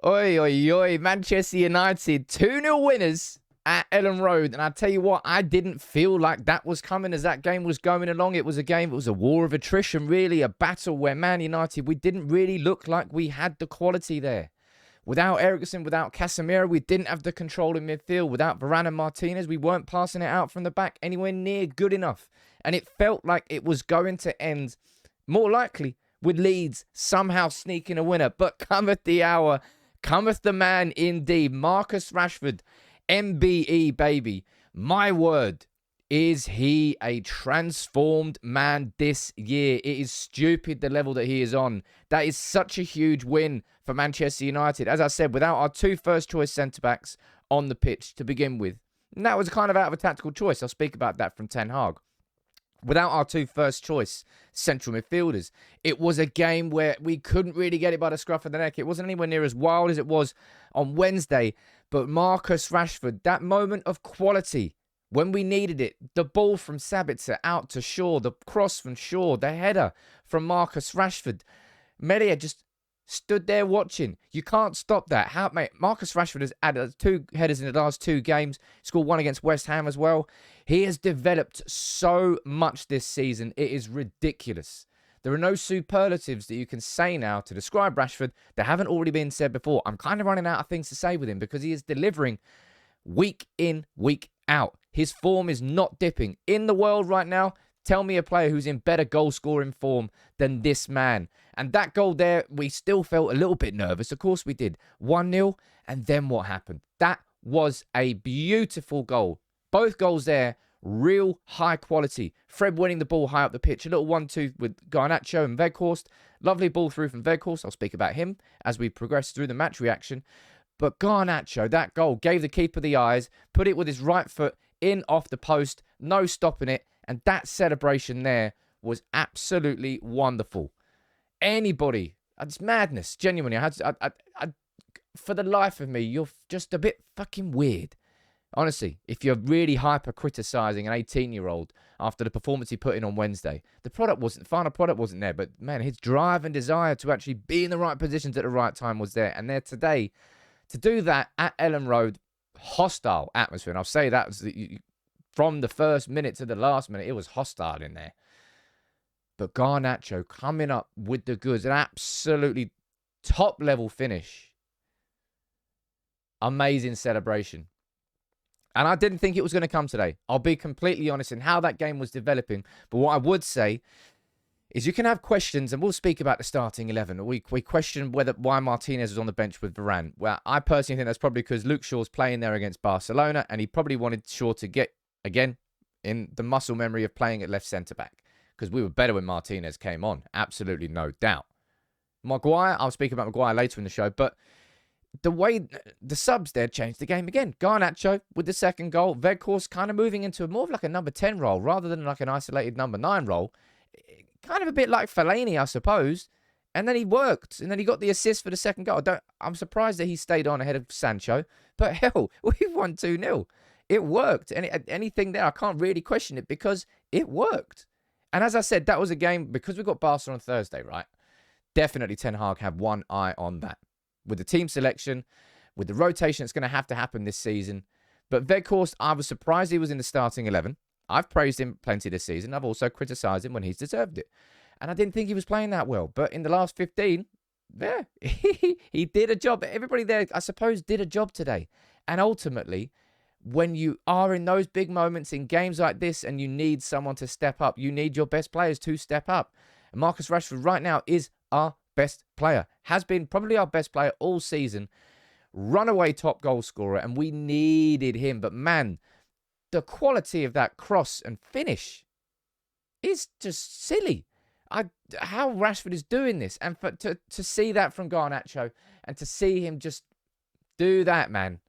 Oi, oi, oi. Manchester United 2-0 winners at Ellen Road. And I tell you what, I didn't feel like that was coming as that game was going along. It was a war of attrition, really, a battle where Man United, we didn't really look like we had the quality there. Without Eriksen, without Casemiro, we didn't have the control in midfield. Without Varane and Martinez, we weren't passing it out from the back anywhere near good enough. And it felt like it was going to end, more likely, with Leeds somehow sneaking a winner. But cometh the hour, cometh the man indeed. Marcus Rashford, MBE, baby. My word, is he a transformed man this year? It is stupid the level that he is on. That is such a huge win for Manchester United. As I said, without our two first-choice centre-backs on the pitch to begin with. And that was kind of out of a tactical choice. I'll speak about that from Ten Hag. Without our two first-choice central midfielders, it was a game where we couldn't really get it by the scruff of the neck. It wasn't anywhere near as wild as it was on Wednesday. But Marcus Rashford, that moment of quality, when we needed it, the ball from Sabitzer out to Shaw, the cross from Shaw, the header from Marcus Rashford. Melia just stood there watching. You can't stop that. How, mate? Marcus Rashford has added 2 headers in the last 2 games. Scored 1 against West Ham as well. He has developed so much this season. It is ridiculous. There are no superlatives that you can say now to describe Rashford that haven't already been said before. I'm kind of running out of things to say with him because he is delivering week in, week out. His form is not dipping. In the world right now, tell me a player who's in better goal-scoring form than this man. And that goal there, we still felt a little bit nervous. Of course we did. 1-0, and then what happened? That was a beautiful goal. Both goals there, real high quality. Fred winning the ball high up the pitch. A little 1-2 with Garnacho and Weghorst. Lovely ball through from Weghorst. I'll speak about him as we progress through the match reaction. But Garnacho, that goal, gave the keeper the eyes, put it with his right foot in off the post, no stopping it. And that celebration there was absolutely wonderful. Anybody, it's madness, genuinely. For the life of me, you're just a bit fucking weird. Honestly, if you're really hyper-criticising an 18-year-old after the performance he put in on Wednesday, the final product wasn't there. But, man, his drive and desire to actually be in the right positions at the right time was there. And there today, to do that at Ellen Road, hostile atmosphere. And I'll say that from the first minute to the last minute, it was hostile in there. But Garnacho coming up with the goods, an absolutely top-level finish. Amazing celebration. And I didn't think it was going to come today. I'll be completely honest in how that game was developing. But what I would say is you can have questions, and we'll speak about the starting 11. We question why Martinez was on the bench with Varane. Well, I personally think that's probably because Luke Shaw's playing there against Barcelona, and he probably wanted Shaw to get, again, in the muscle memory of playing at left centre-back. Because we were better when Martinez came on. Absolutely no doubt. Maguire, I'll speak about Maguire later in the show, but the way the subs there changed the game again. Garnacho with the second goal. Weghorst kind of moving into more of like a number 10 role rather than like an isolated number 9 role. Kind of a bit like Fellaini, I suppose. And then he worked. And then he got the assist for the second goal. I'm surprised that he stayed on ahead of Sancho. But hell, we've won 2-0. It worked. And anything there, I can't really question it because it worked. And as I said, that was a game, because we've got Barcelona on Thursday, right? Definitely Ten Hag have one eye on that. With the team selection, with the rotation that's going to have to happen this season. But Weghorst, I was surprised he was in the starting 11. I've praised him plenty this season. I've also criticised him when he's deserved it. And I didn't think he was playing that well. But in the last 15, yeah, he did a job. Everybody there, I suppose, did a job today. And ultimately, when you are in those big moments in games like this and you need someone to step up, you need your best players to step up. And Marcus Rashford right now is our best player. Has been probably our best player all season. Runaway top goal scorer, and we needed him. But man, the quality of that cross and finish is just silly. How Rashford is doing this, and to see that from Garnacho and to see him just do that, man.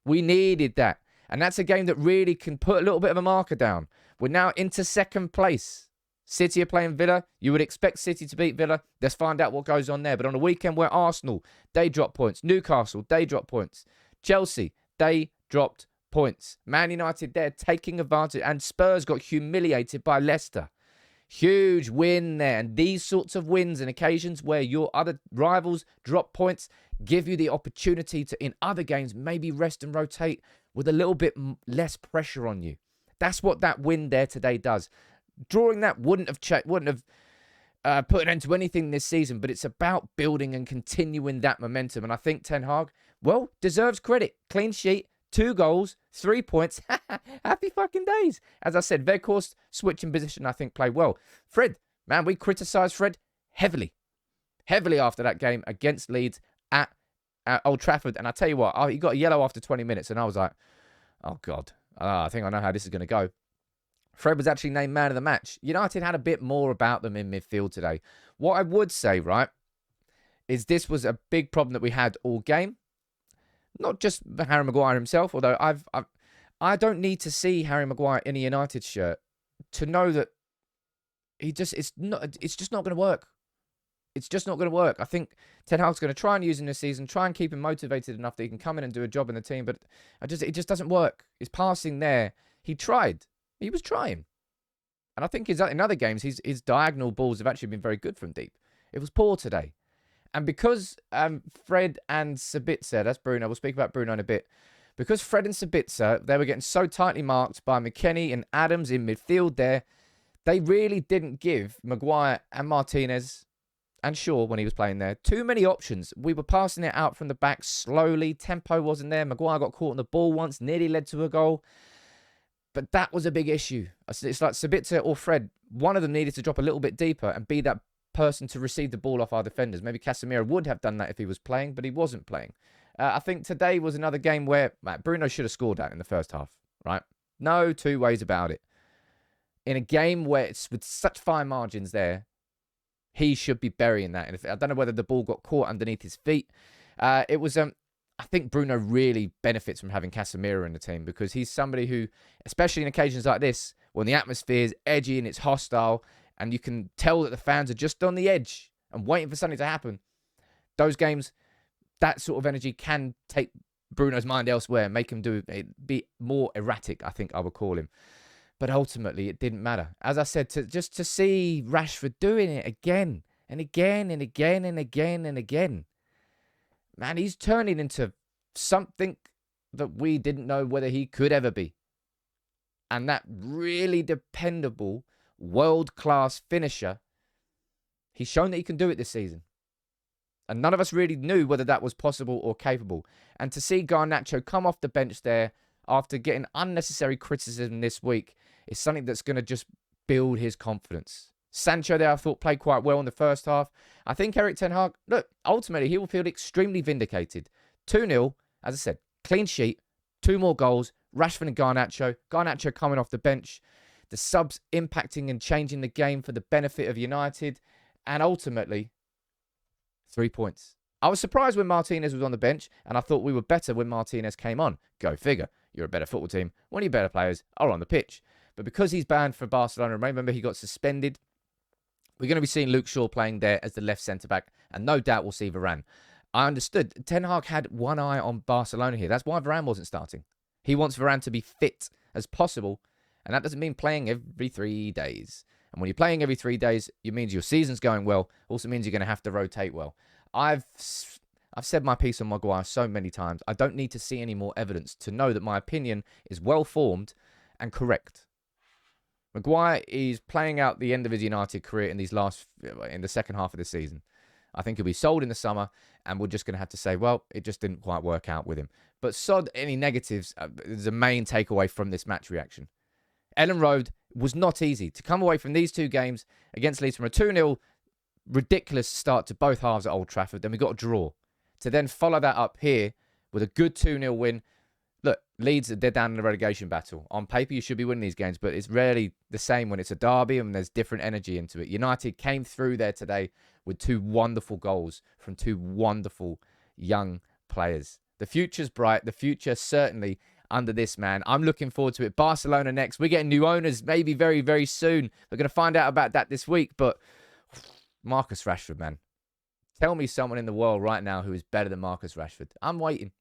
We needed that. And that's a game that really can put a little bit of a marker down. We're now into second place. City are playing Villa. You would expect City to beat Villa. Let's find out what goes on there. But on a weekend where Arsenal, they drop points. Newcastle, they drop points. Chelsea, they dropped points. Man United, they're taking advantage. And Spurs got humiliated by Leicester. Huge win there. And these sorts of wins and occasions where your other rivals drop points give you the opportunity to, in other games, maybe rest and rotate with a little bit less pressure on you. That's what that win there today does. Drawing that wouldn't have put an end to anything this season, but it's about building and continuing that momentum. And I think Ten Hag, well, deserves credit. Clean sheet, 2 goals, 3 points. Happy fucking days. As I said, Weghorst switching position, I think, played well. Fred, man, we criticised Fred heavily after that game against Leeds at Old Trafford. And I tell you what, he got a yellow after 20 minutes, and I was like, oh, God, I think I know how this is going to go. Fred was actually named man of the match. United had a bit more about them in midfield today. What I would say, right, is this was a big problem that we had all game. Not just Harry Maguire himself, although I don't need to see Harry Maguire in a United shirt to know that it's just not going to work. It's just not going to work. I think Ten Hag's going to try and use him this season, try and keep him motivated enough that he can come in and do a job in the team, but it just doesn't work. His passing there, he tried. He was trying. And I think in other games, his diagonal balls have actually been very good from deep. It was poor today. And because Fred and Sabitzer, that's Bruno, we'll speak about Bruno in a bit. Because Fred and Sabitzer, they were getting so tightly marked by McKennie and Adams in midfield there, they really didn't give Maguire and Martinez and Shaw, when he was playing there, too many options. We were passing it out from the back slowly. Tempo wasn't there. Maguire got caught on the ball once, nearly led to a goal. But that was a big issue. It's like Sabitzer or Fred, one of them needed to drop a little bit deeper and be that person to receive the ball off our defenders. Maybe Casemiro would have done that if he was playing, but he wasn't playing. I think today was another game where Bruno should have scored that in the first half, right? No two ways about it. In a game where it's with such fine margins there, he should be burying that. And I don't know whether the ball got caught underneath his feet. It was... I think Bruno really benefits from having Casemiro in the team because he's somebody who, especially in occasions like this, when the atmosphere is edgy and it's hostile and you can tell that the fans are just on the edge and waiting for something to happen, those games, that sort of energy can take Bruno's mind elsewhere and make him be more erratic, I think I would call him. But ultimately, it didn't matter. As I said, just to see Rashford doing it again and again and again and again and again. Man, he's turning into something that we didn't know whether he could ever be. And that really dependable, world-class finisher, he's shown that he can do it this season. And none of us really knew whether that was possible or capable. And to see Garnacho come off the bench there after getting unnecessary criticism this week is something that's going to just build his confidence. Sancho there, I thought, played quite well in the first half. I think Erik Ten Hag, look, ultimately, he will feel extremely vindicated. 2-0, as I said, clean sheet, 2 more goals, Rashford and Garnacho. Garnacho coming off the bench. The subs impacting and changing the game for the benefit of United. And ultimately, 3 points. I was surprised when Martinez was on the bench, and I thought we were better when Martinez came on. Go figure. You're a better football team when your better players are on the pitch. But because he's banned for Barcelona, remember he got suspended, we're going to be seeing Luke Shaw playing there as the left centre-back, and no doubt we'll see Varane. I understood. Ten Hag had one eye on Barcelona here. That's why Varane wasn't starting. He wants Varane to be fit as possible, and that doesn't mean playing every 3 days. And when you're playing every 3 days, it means your season's going well. Also means you're going to have to rotate well. I've said my piece on Maguire so many times. I don't need to see any more evidence to know that my opinion is well-formed and correct. Maguire is playing out the end of his United career in the second half of the season. I think he'll be sold in the summer, and we're just going to have to say, well, it just didn't quite work out with him. But sod any negatives is the main takeaway from this match reaction. Ellen Road was not easy. To come away from these 2 games against Leeds from a 2-0 ridiculous start to both halves at Old Trafford, then we got a draw. To then follow that up here with a good 2-0 win. Look, Leeds, they're down in the relegation battle. On paper, you should be winning these games, but it's rarely the same when it's a derby and there's different energy into it. United came through there today with 2 wonderful goals from 2 wonderful young players. The future's bright. The future certainly under this man. I'm looking forward to it. Barcelona next. We're getting new owners maybe very, very soon. We're going to find out about that this week, but Marcus Rashford, man. Tell me someone in the world right now who is better than Marcus Rashford. I'm waiting.